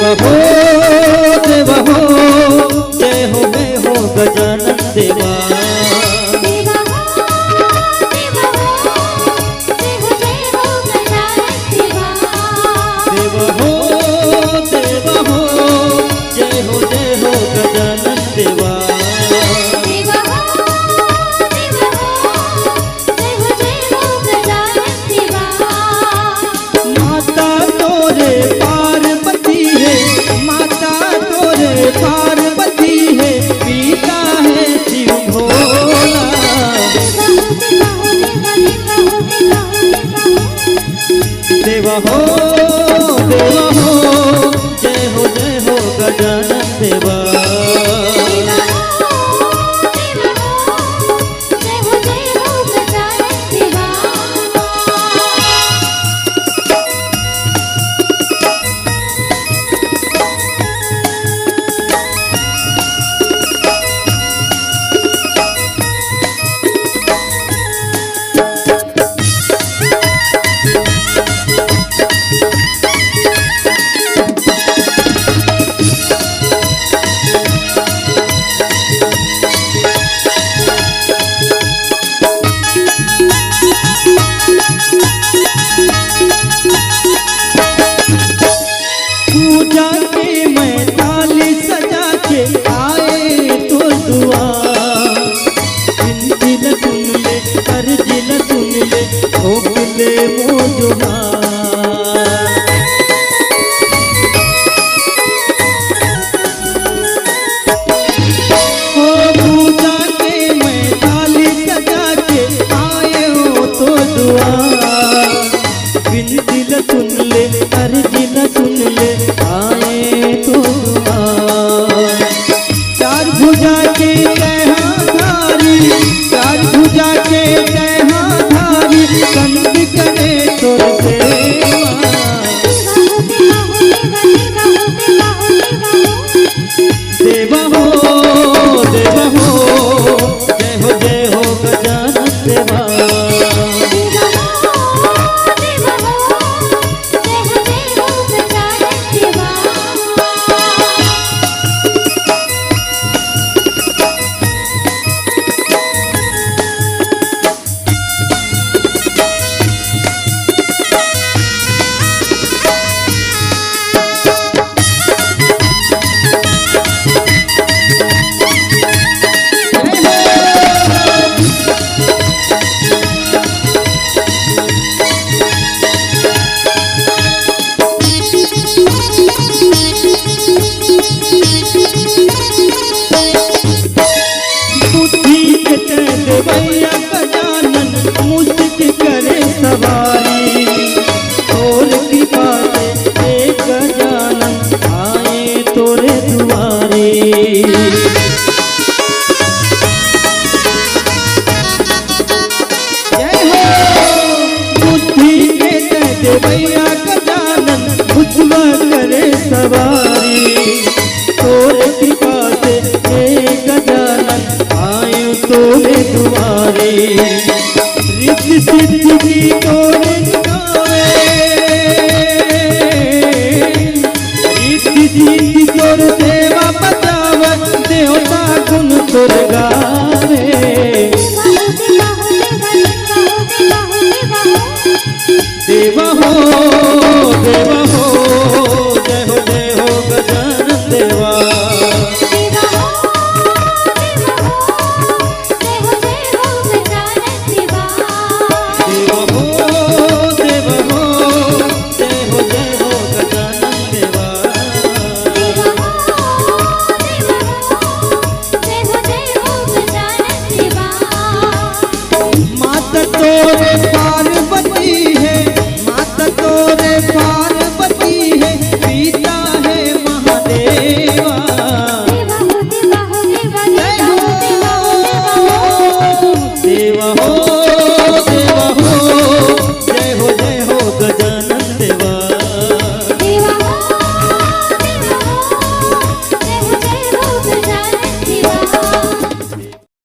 हो जय हो गजानन देवा। देवा हो जय हो गजानन देवा। माता तोरे पार्वती है, माता तोरे पार्वती है, पिता है शिव भोला। देवा हो जय हो गजानन देवा। पूजा के मैं थाली सजा के आए तो दुआ। दिल सुन ले अर्जिल सुन ले ठोक ले मोजुहा। हो पूजा के मैं थाली सजा के आए हो तो दुआ। दिल सुन ले अर्जिल सुन ले आए तो दुआ। चार भुजा के जय धारी, चार भुजा के जय धारी, कंद करे तोर सेवा। देवा हो जय हो गजानन देवा। देवैया गजानन मुझक करे सवारी। तोर कृपा से एक गजानन आए तोरे दुआरे। जय हो बुद्धि के देवैया गजानन मुझक करे सवारी। तोर कृपा से एक गजानन आए तोरे दुआरे। रिद्धि सिद्धि की तोरे गावे, रिद्धि सिद्धि तोर देवा बचावे, देवता गुण तोर गावे। देवा हो जय हो गजानन देवा। माता तोरे पार्वती